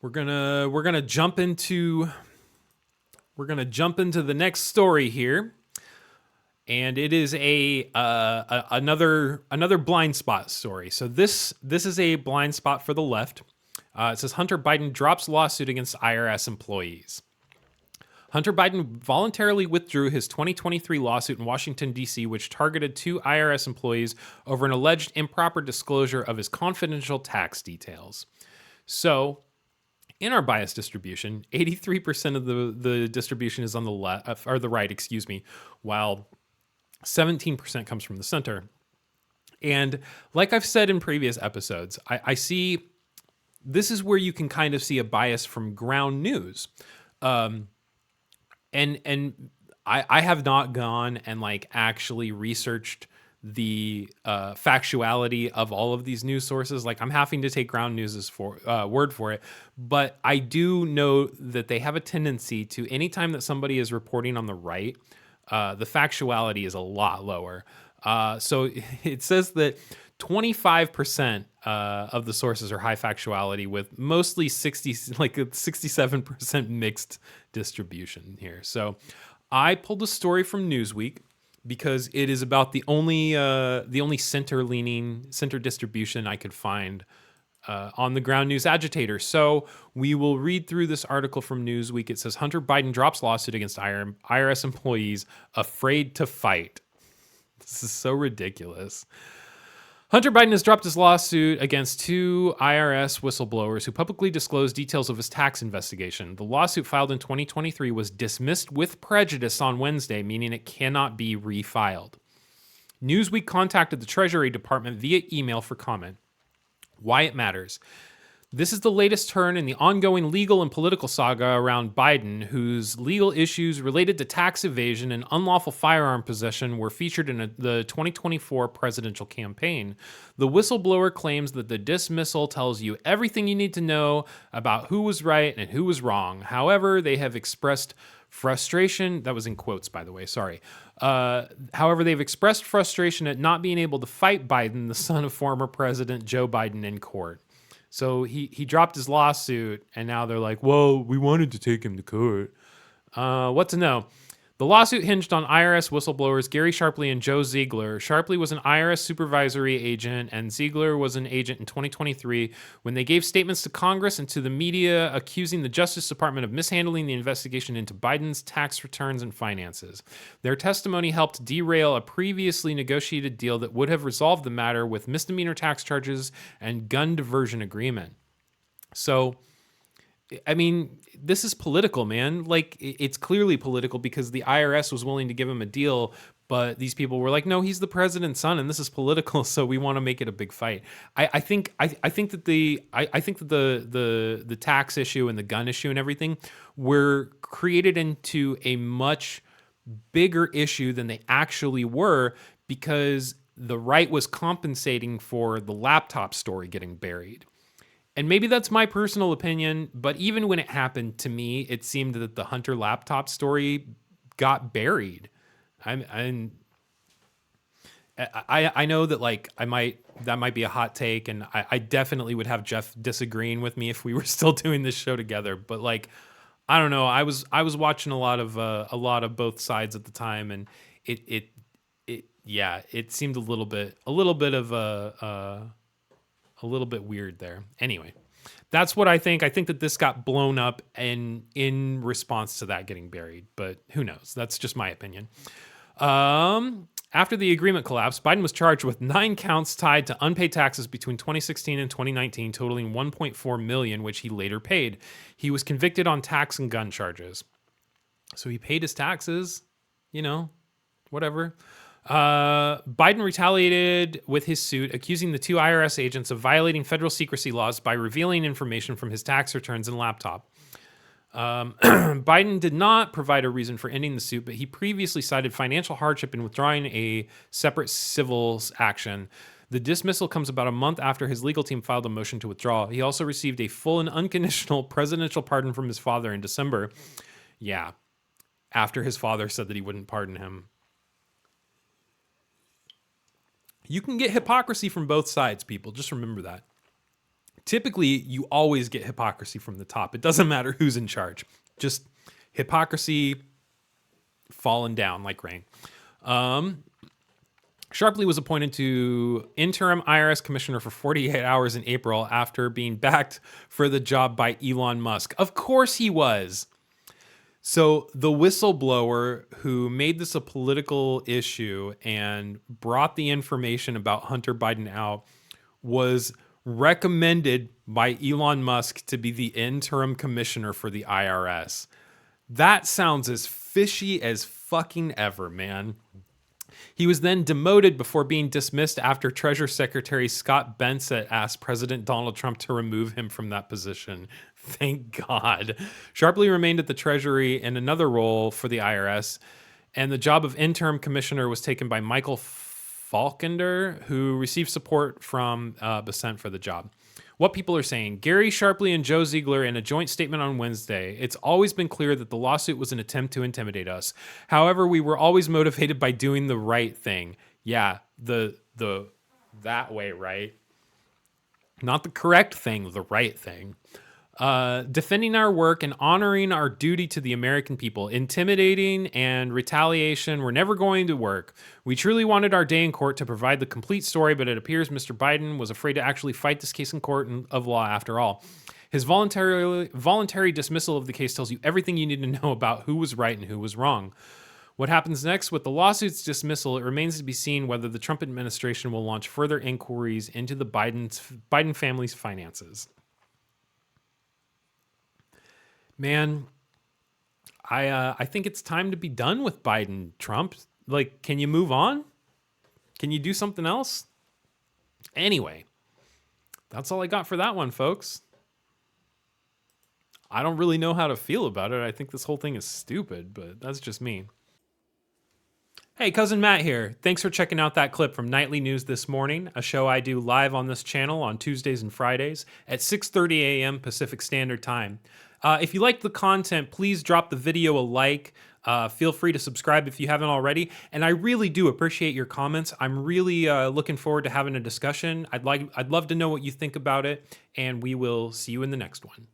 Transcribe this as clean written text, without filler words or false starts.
We're gonna jump into the next story here, and it is another blind spot story. So this is a blind spot for the left. It says Hunter Biden drops lawsuit against IRS employees. Hunter Biden voluntarily withdrew his 2023 lawsuit in Washington, D.C., which targeted 2 IRS employees over an alleged improper disclosure of his confidential tax details. So, in our bias distribution, 83% of the distribution is on the left, or the right, excuse me, while 17% comes from the center. And like I've said in previous episodes, I see this is where you can kind of see a bias from ground news. And I have not gone and like actually researched the factuality of all of these news sources. Like I'm having to take ground news word for it, but I do know that they have a tendency to, anytime that somebody is reporting on the right, the factuality is a lot lower. So it says that 25% of the sources are high factuality, with mostly 67% mixed distribution here. So I pulled a story from Newsweek because it is about the only center distribution I could find on the ground news agitator. So we will read through this article from Newsweek. It says Hunter Biden drops lawsuit against IRS employees afraid to fight. This is so ridiculous. Hunter Biden has dropped his lawsuit against 2 IRS whistleblowers who publicly disclosed details of his tax investigation. The lawsuit, filed in 2023, was dismissed with prejudice on Wednesday, meaning it cannot be refiled. Newsweek contacted the Treasury Department via email for comment. Why it matters. This is the latest turn in the ongoing legal and political saga around Biden, whose legal issues related to tax evasion and unlawful firearm possession were featured in the 2024 presidential campaign. The whistleblower claims that the dismissal tells you everything you need to know about who was right and who was wrong. However, they have expressed frustration. That was in quotes, by the way. Sorry. However, they've expressed frustration at not being able to fight Biden, the son of former President Joe Biden, in court. So he dropped his lawsuit, and now they're like, well, we wanted to take him to court. What to know? The lawsuit hinged on IRS whistleblowers Gary Sharpley and Joe Ziegler. Sharpley was an IRS supervisory agent, and Ziegler was an agent in 2023 when they gave statements to Congress and to the media accusing the Justice Department of mishandling the investigation into Biden's tax returns and finances. Their testimony helped derail a previously negotiated deal that would have resolved the matter with misdemeanor tax charges and gun diversion agreement. So, I mean, this is political, man. Like, it's clearly political because the IRS was willing to give him a deal, but these people were like, no, he's the president's son, and this is political, so we want to make it a big fight. I think that the tax issue and the gun issue and everything were created into a much bigger issue than they actually were, because the right was compensating for the laptop story getting buried. And maybe that's my personal opinion, but even when it happened to me, it seemed that the Hunter laptop story got buried. I know that that might be a hot take, and I definitely would have Jeff disagreeing with me if we were still doing this show together. But like, I don't know. I was watching a lot of both sides at the time, and it seemed a little bit weird there. Anyway, that's what I think. I think that this got blown up in response to that getting buried, but who knows? That's just my opinion. After the agreement collapsed, Biden was charged with 9 counts tied to unpaid taxes between 2016 and 2019, totaling $1.4 million, which he later paid. He was convicted on tax and gun charges. So he paid his taxes, whatever. Biden retaliated with his suit, accusing the 2 IRS agents of violating federal secrecy laws by revealing information from his tax returns and laptop. Biden did not provide a reason for ending the suit, but he previously cited financial hardship in withdrawing a separate civil action. The dismissal comes about a month after his legal team filed a motion to withdraw. He also received a full and unconditional presidential pardon from his father in December. Yeah, after his father said that he wouldn't pardon him. You can get hypocrisy from both sides, people. Just remember that. typically you always get hypocrisy from the top. It doesn't matter who's in charge. Just hypocrisy falling down like rain. Sharpley was appointed to interim IRS commissioner for 48 hours in April after being backed for the job by Elon Musk. Of course he was. So the whistleblower who made this a political issue and brought the information about Hunter Biden out was recommended by Elon Musk to be the interim commissioner for the IRS. That sounds as fishy as fucking ever, man. He was then demoted before being dismissed after Treasury Secretary Scott Bensett asked President Donald Trump to remove him from that position. Thank God. Sharpley remained at the Treasury in another role for the IRS, and the job of interim commissioner was taken by Michael Falkender, who received support from Bessent for the job. What people are saying. Gary Sharpley and Joe Ziegler in a joint statement on Wednesday. It's always been clear that the lawsuit was an attempt to intimidate us. However, we were always motivated by doing the right thing. Yeah, that way, right? Not the correct thing, the right thing. Defending our work and honoring our duty to the American people. Intimidating and retaliation were never going to work. We truly wanted our day in court to provide the complete story, but it appears Mr. Biden was afraid to actually fight this case in court of law after all. His voluntary dismissal of the case tells you everything you need to know about who was right and who was wrong. What happens next with the lawsuit's dismissal, it remains to be seen whether the Trump administration will launch further inquiries into the Biden family's finances. Man, I think it's time to be done with Biden, Trump. Like, can you move on? Can you do something else? Anyway, that's all I got for that one, folks. I don't really know how to feel about it. I think this whole thing is stupid, but that's just me. Hey, Cousin Matt here. Thanks for checking out that clip from Nightly News This Morning, a show I do live on this channel on Tuesdays and Fridays at 6:30 a.m. Pacific Standard Time. If you like the content, please drop the video a like. Feel free to subscribe if you haven't already. And I really do appreciate your comments. I'm really looking forward to having a discussion. I'd love to know what you think about it, and we will see you in the next one.